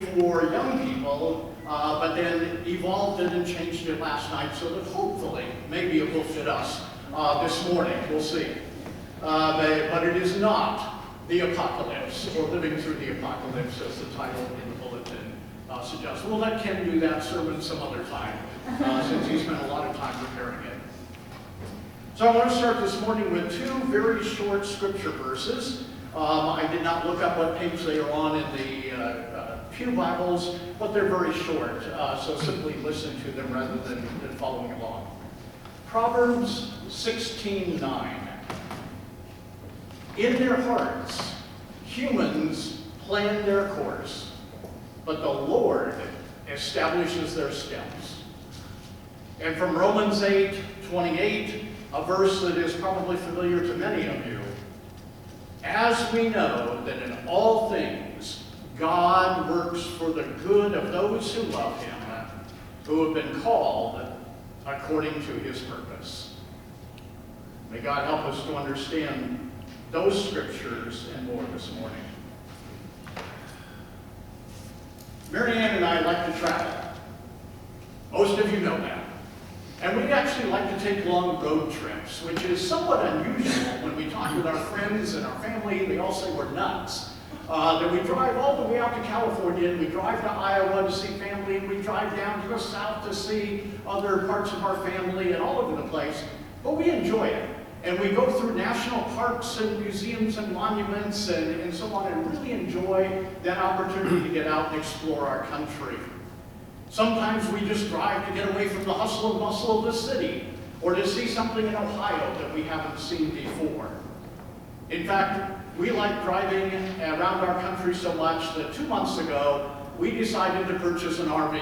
for young people, but then evolved it and changed it last night so that hopefully, maybe it will fit us this morning. We'll see. But it is not the apocalypse, or living through the apocalypse, as the title in the bulletin suggests. We'll let Ken do that sermon some other time, since he spent a lot of time preparing it. So I want to start this morning with two very short scripture verses. I did not look up what page they are on in the Pew Bibles, but they're very short, so simply listen to them rather than following along. Proverbs 16:9. In their hearts, humans plan their course, but the Lord establishes their steps. And from Romans 8:28, a verse that is probably familiar to many of you. As we know that in all things God works for the good of those who love him, who have been called according to his purpose. May God help us to understand those scriptures and more this morning. Mary Ann and I like to travel. Most of you know that. And we actually like to take long road trips, which is somewhat unusual when we talk with our friends and our family. They all say we're nuts. That we drive all the way out to California, and we drive to Iowa to see family, and we drive down to the south to see other parts of our family and all over the place. But we enjoy it. And we go through national parks and museums and monuments and so on, and really enjoy that opportunity to get out and explore our country. Sometimes we just drive to get away from the hustle and bustle of the city, or to see something in Ohio that we haven't seen before. In fact, we like driving around our country so much that 2 months ago, we decided to purchase an RV.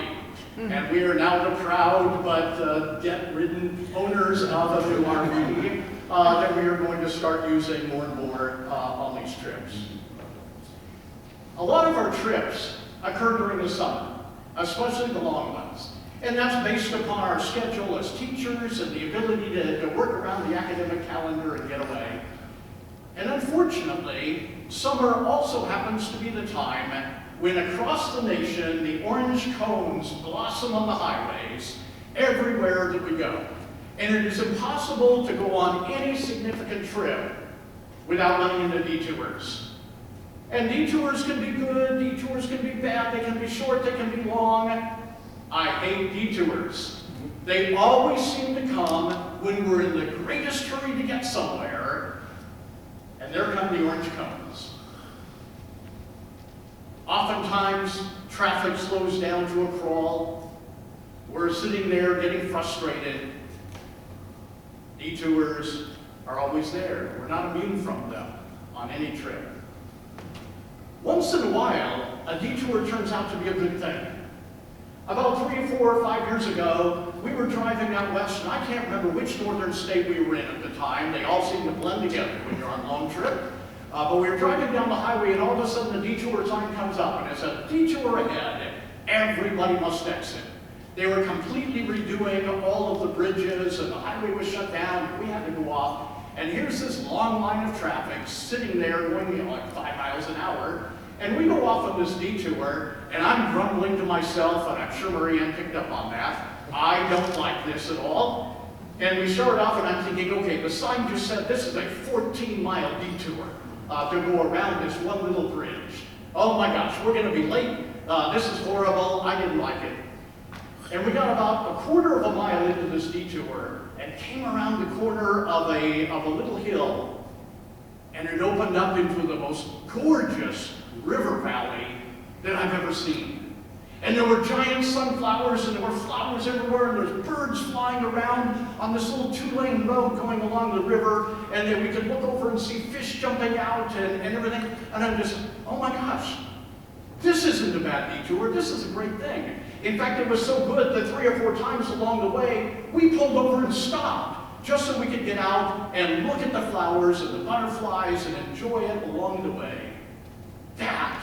And we are now the proud but debt-ridden owners of a new RV that we are going to start using more and more on these trips. A lot of our trips occur during the summer, especially the long ones. And that's based upon our schedule as teachers and the ability to work around the academic calendar and get away. And unfortunately, summer also happens to be the time when across the nation, the orange cones blossom on the highways everywhere that we go. And it is impossible to go on any significant trip without running into detours. And detours can be good, detours can be bad, they can be short, they can be long. I hate detours. They always seem to come when we're in the greatest hurry to get somewhere, and there come the orange cones. Oftentimes, traffic slows down to a crawl. We're sitting there getting frustrated. Detours are always there. We're not immune from them on any trip. Once in a while, a detour turns out to be a good thing. About 3, 4, or 5 years ago, we were driving out west, and I can't remember which northern state we were in at the time. They all seem to blend together when you're on a long trip. But we were driving down the highway, and all of a sudden the detour sign comes up, and it said, "Detour ahead, everybody must exit." They were completely redoing all of the bridges, and the highway was shut down, and we had to go off. And here's this long line of traffic sitting there going like 5 miles an hour. And we go off on this detour, and I'm grumbling to myself, and I'm sure Marie Ann picked up on that. I don't like this at all. And we started off, and I'm thinking, okay, the sign just said this is a 14-mile detour to go around this one little bridge. Oh my gosh, we're going to be late. This is horrible. I didn't like it. And we got about a quarter of a mile into this detour and came around the corner of a little hill, and it opened up into the most gorgeous river valley that I've ever seen. And there were giant sunflowers, and there were flowers everywhere, and there's birds flying around on this little 2-lane road going along the river, and then we could look over and see fish jumping out and everything. And I'm just, oh my gosh, this isn't a bad detour, this is a great thing. In fact, it was so good that 3 or 4 times along the way, we pulled over and stopped, just so we could get out and look at the flowers and the butterflies and enjoy it along the way. That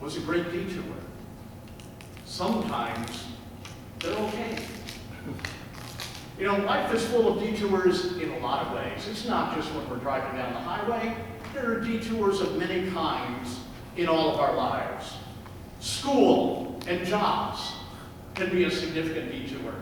was a great detour. Sometimes they're okay. You know, life is full of detours in a lot of ways. It's not just when we're driving down the highway. There are detours of many kinds in all of our lives. School and jobs can be a significant detour.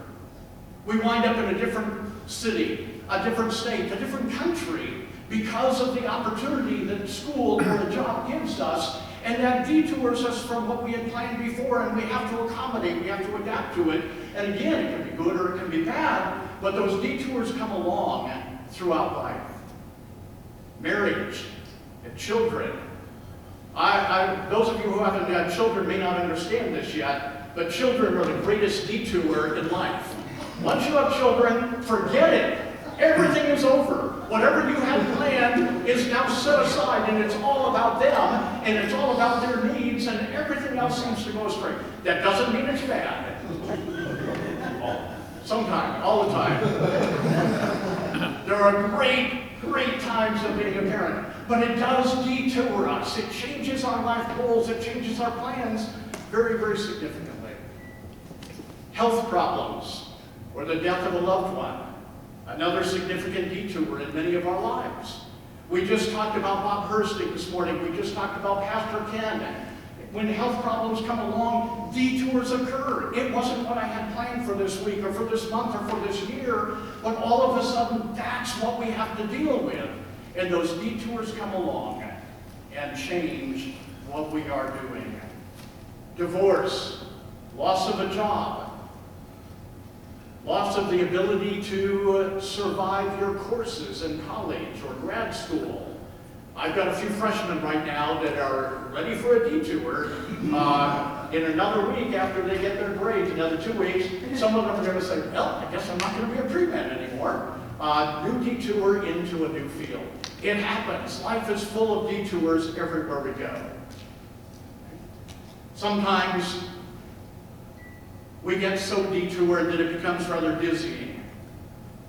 We wind up in a different city, a different state, a different country because of the opportunity that school or a job gives us, and that detours us from what we had planned before, and we have to accommodate, we have to adapt to it. And again, it can be good or it can be bad, but those detours come along throughout life. Marriage and children. Those of you who haven't had children may not understand this yet, but children are the greatest detour in life. Once you have children, forget it. Everything is over. Whatever you had planned is now set aside, and it's all about them, and it's all about their needs, and everything else seems to go astray. That doesn't mean it's bad. Sometimes, all the time. There are great times of being a parent, but it does detour us. It changes our life goals. It changes our plans very significantly. Health problems or the death of a loved one. Another significant detour in many of our lives. We just talked about Bob Hersting this morning. We just talked about Pastor Ken. When health problems come along, detours occur. It wasn't what I had planned for this week or for this month or for this year, but all of a sudden, that's what we have to deal with. And those detours come along and change what we are doing. Divorce, loss of a job, loss of the ability to survive your courses in college or grad school. I've got a few freshmen right now that are ready for a detour. In another week, after they get their grades, another 2 weeks, some of them are going to say, well, I guess I'm not going to be a pre-med anymore. New detour into a new field. It happens. Life is full of detours everywhere we go. Sometimes we get so detoured that it becomes rather dizzying.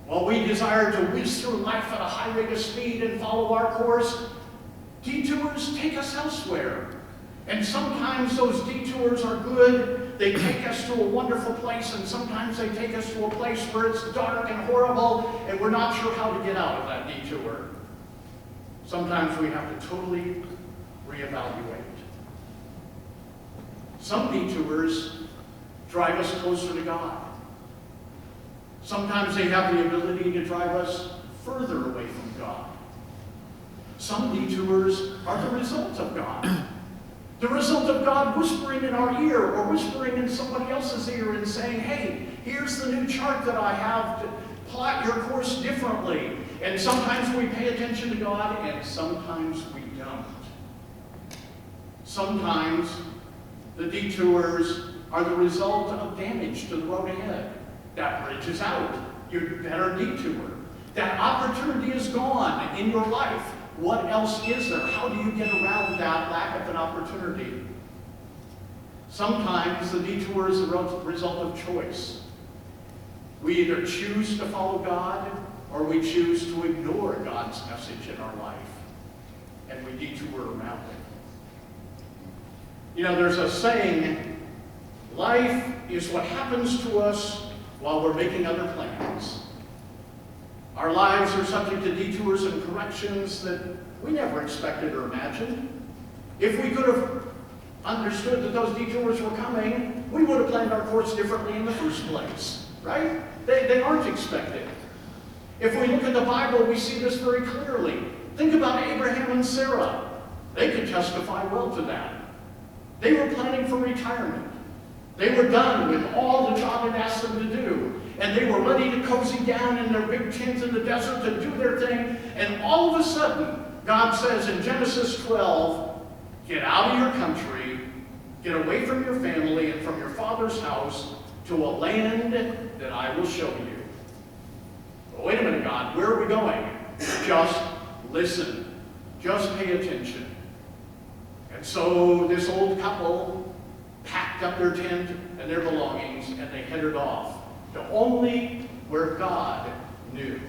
While we desire to whiz through life at a high rate of speed and follow our course, detours take us elsewhere. And sometimes those detours are good. They take us to a wonderful place, and sometimes they take us to a place where it's dark and horrible, and we're not sure how to get out of that detour. Sometimes we have to totally reevaluate. Some detours drive us closer to God. Sometimes they have the ability to drive us further away from God. Some detours are the result of God. The result of God whispering in our ear or whispering in somebody else's ear and saying, hey, here's the new chart that I have to plot your course differently. And sometimes we pay attention to God and sometimes we don't. Sometimes the detours are the result of damage to the road ahead. That bridge is out. You better detour. That opportunity is gone in your life. What else is there? How do you get around that lack of an opportunity? Sometimes the detour is the result of choice. We either choose to follow God or we choose to ignore God's message in our life. And we detour around it. You know, there's a saying, life is what happens to us while we're making other plans. Our lives are subject to detours and corrections that we never expected or imagined. If we could have understood that those detours were coming, we would have planned our course differently in the first place, right? They aren't expected. If we look at the Bible, we see this very clearly. Think about Abraham and Sarah. They could testify well to that. They were planning for retirement. They were done with all that God had asked them to do. And they were ready to cozy down in their big tent in the desert to do their thing. And all of a sudden, God says in Genesis 12, get out of your country, get away from your family and from your father's house to a land that I will show you. Well, wait a minute, God, where are we going? Just listen. Just pay attention. And so this old couple packed up their tent and their belongings and they headed off to only where God knew.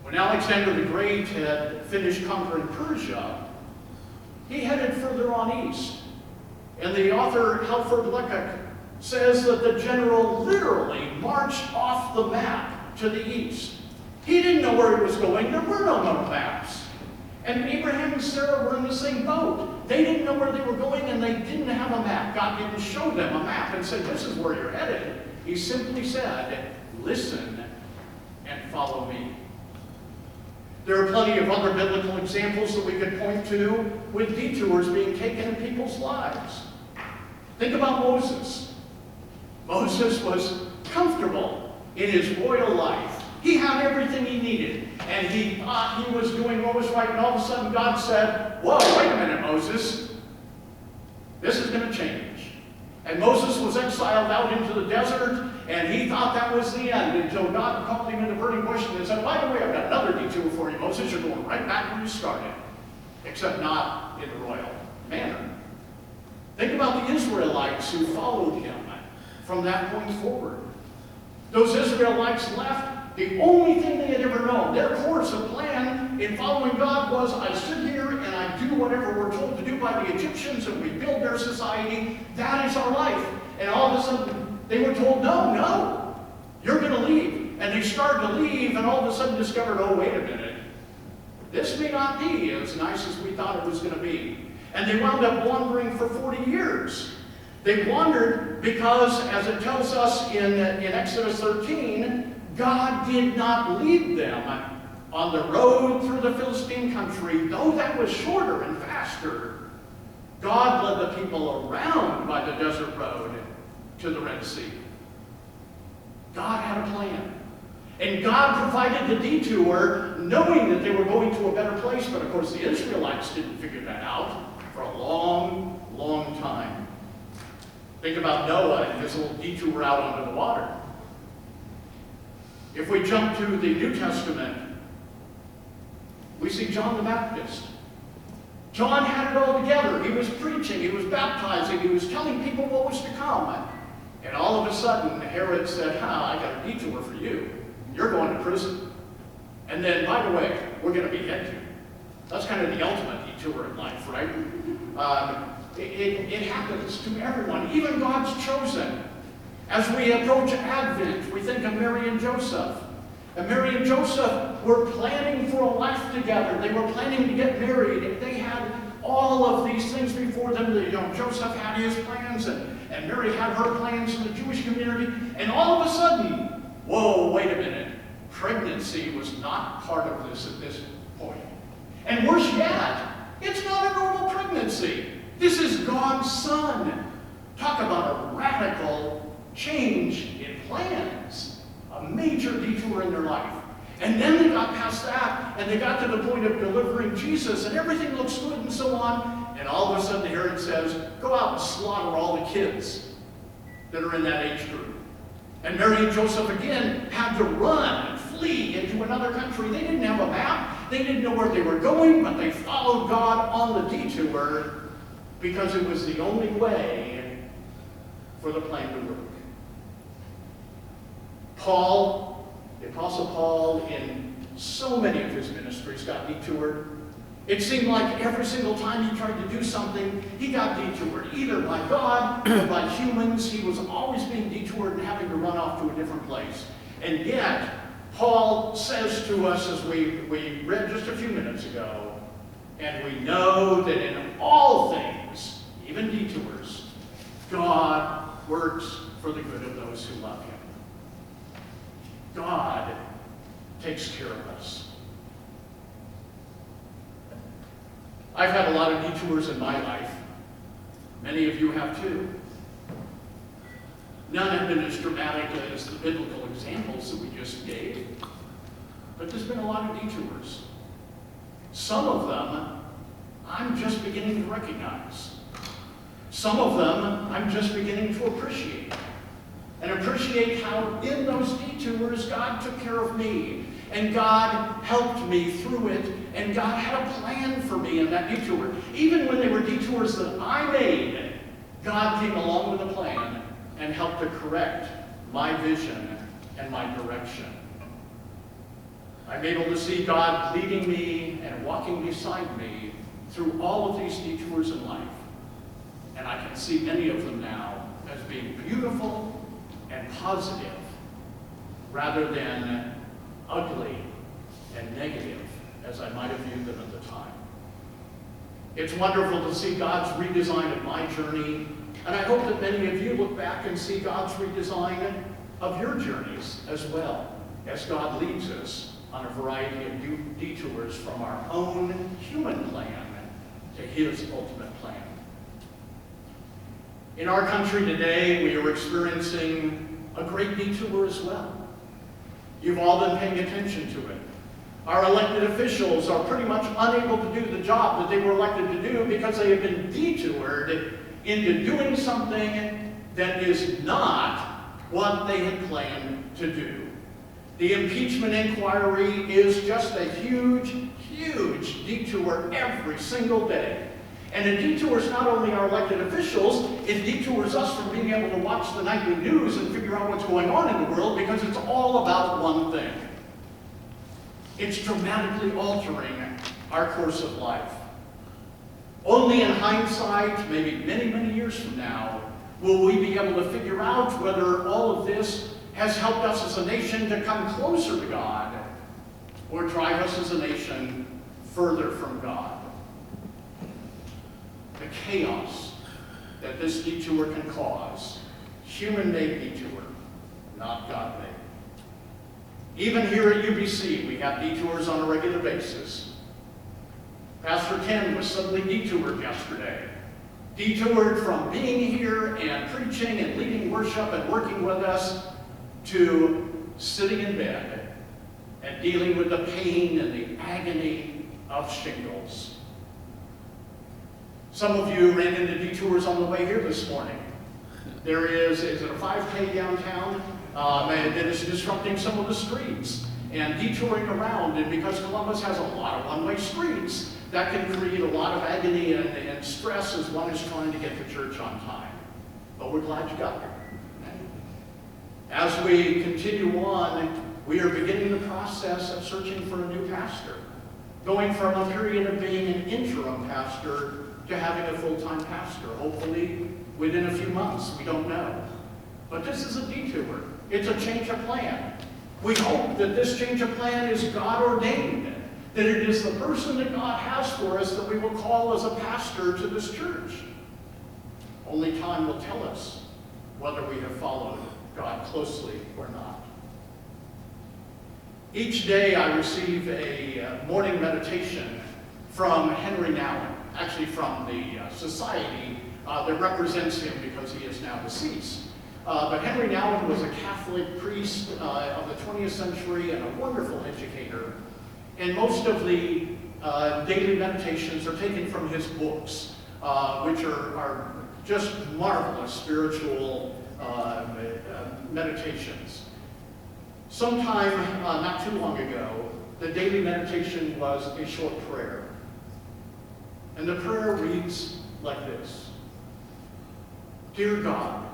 When Alexander the Great had finished conquering Persia, he headed further on east. And the author Halford Lecoq says that the general literally marched off the map to the east. He didn't know where he was going. There were no maps. And Abraham and Sarah were in the same boat. They didn't know where they were going, and they didn't have a map. God didn't show them a map and say, this is where you're headed. He simply said, listen and follow me. There are plenty of other biblical examples that we could point to with detours being taken in people's lives. Think about Moses. Moses was comfortable in his royal life. He had everything he needed, and he thought he was doing what was right, and all of a sudden God said, whoa, wait a minute, Moses. This is going to change. And Moses was exiled out into the desert, and he thought that was the end, until God called him in the burning bush and said, by the way, I've got another detour for you, Moses. You're going right back where you started, except not in the royal manner. Think about the Israelites who followed him from that point forward. Those Israelites left the only thing they had ever known. Their course of plan in following God was, I sit here and I do whatever we're told to do by the Egyptians, and we build their society. That is our life. And all of a sudden, they were told, no, you're going to leave. And they started to leave, and all of a sudden discovered, oh, wait a minute. This may not be as nice as we thought it was going to be. And they wound up wandering for 40 years. They wandered because, as it tells us in Exodus 13, God did not lead them on the road through the Philistine country, though that was shorter and faster. God led the people around by the desert road to the Red Sea. God had a plan. And God provided the detour, knowing that they were going to a better place. But of course, the Israelites didn't figure that out for a long, long time. Think about Noah and his little detour out onto the water. If we jump to the New Testament, we see John the Baptist. John had it all together. He was preaching, he was baptizing, he was telling people what was to come. And all of a sudden, Herod said, I got a detour for you. You're going to prison. And then, by the way, we're going to behead you. That's kind of the ultimate detour in life, right? It happens to everyone, even God's chosen. As we approach Advent, we think of Mary and Joseph. And Mary and Joseph were planning for a life together. They were planning to get married. They had all of these things before them. Joseph had his plans, and Mary had her plans in the Jewish community. And all of a sudden, whoa, wait a minute. Pregnancy was not part of this at this point. And worse yet, it's not a normal pregnancy. This is God's Son. Talk about a radical change in plans. A major detour in their life. And then they got past that, and they got to the point of delivering Jesus, and everything looks good and so on. And all of a sudden, Herod says, go out and slaughter all the kids that are in that age group. And Mary and Joseph, again, had to run and flee into another country. They didn't have a map. They didn't know where they were going, but they followed God on the detour because it was the only way for the plan to work. Paul, the Apostle Paul, in so many of his ministries got detoured. It seemed like every single time he tried to do something, he got detoured, either by God or by humans. He was always being detoured and having to run off to a different place. And yet, Paul says to us, as we read just a few minutes ago, and we know that in all things, even detours, God works for the good of those who love him. God takes care of us. I've had a lot of detours in my life. Many of you have too. None have been as dramatic as the biblical examples that we just gave. But there's been a lot of detours. Some of them I'm just beginning to recognize. Some of them I'm just beginning to appreciate. And appreciate how in those detours God took care of me. And God helped me through it. And God had a plan for me in that detour. Even when they were detours that I made, God came along with a plan and helped to correct my vision and my direction. I'm able to see God leading me and walking beside me through all of these detours in life. And I can see many of them now as being beautiful and positive rather than ugly and negative as I might have viewed them at the time. It's wonderful to see God's redesign of my journey, and I hope that many of you look back and see God's redesign of your journeys as well, as God leads us on a variety of detours from our own human plan to His ultimate plan. In our country today, we are experiencing a great detour as well. You've all been paying attention to it. Our elected officials are pretty much unable to do the job that they were elected to do because they have been detoured into doing something that is not what they had planned to do. The impeachment inquiry is just a huge, huge detour every single day. And it detours not only our elected officials, it detours us from being able to watch the nightly news and figure out what's going on in the world, because it's all about one thing. It's dramatically altering our course of life. Only in hindsight, maybe many, many years from now, will we be able to figure out whether all of this has helped us as a nation to come closer to God or drive us as a nation further from God. The chaos that this detour can cause, human-made detour, not God-made. Even here at UBC, we have detours on a regular basis. Pastor Ken was suddenly detoured yesterday. Detoured from being here and preaching and leading worship and working with us to sitting in bed and dealing with the pain and the agony of shingles. Some of you ran into detours on the way here this morning. There is it a 5K downtown? That is disrupting some of the streets and detouring around, and because Columbus has a lot of one-way streets, that can create a lot of agony and stress as one is trying to get to church on time. But we're glad you got there. As we continue on, we are beginning the process of searching for a new pastor, going from a period of being an interim pastor to having a full-time pastor, hopefully within a few months. We don't know. But this is a detour. It's a change of plan. We hope that this change of plan is God-ordained, that it is the person that God has for us that we will call as a pastor to this church. Only time will tell us whether we have followed God closely or not. Each day I receive a morning meditation from Henry Nouwen, actually from the society that represents him because he is now deceased. But Henry Nouwen was a Catholic priest of the 20th century and a wonderful educator. And most of the daily meditations are taken from his books, which are just marvelous spiritual meditations. Sometime not too long ago, the daily meditation was a short prayer. And the prayer reads like this: Dear God,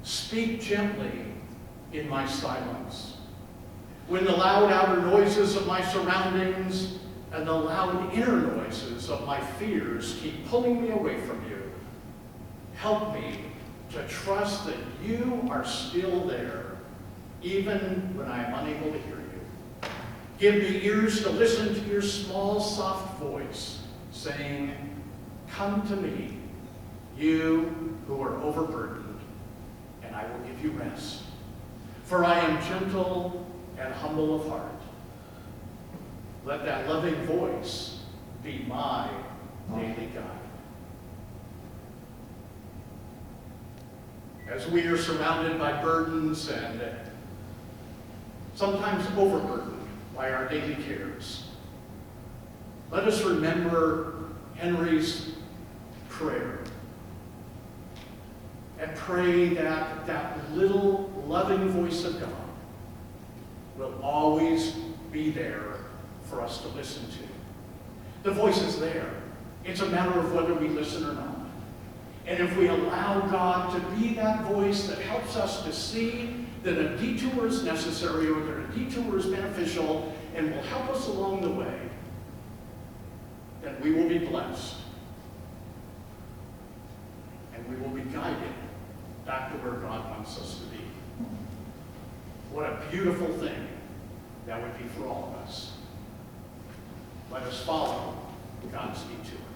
speak gently in my silence. When the loud outer noises of my surroundings and the loud inner noises of my fears keep pulling me away from you, help me to trust that you are still there, even when I am unable to hear you. Give me ears to listen to your small, soft voice saying, come to me, you who are overburdened, and I will give you rest. For I am gentle and humble of heart. Let that loving voice be my daily guide. As we are surrounded by burdens and sometimes overburdened by our daily cares, let us remember Henry's prayer and pray that that little loving voice of God will always be there for us to listen to. The voice is there. It's a matter of whether we listen or not. And if we allow God to be that voice that helps us to see that a detour is necessary or that a detour is beneficial and will help us along the way, then we will be blessed. And we will be guided back to where God wants us to be. What a beautiful thing that would be for all of us. Let us follow Godspeed to her.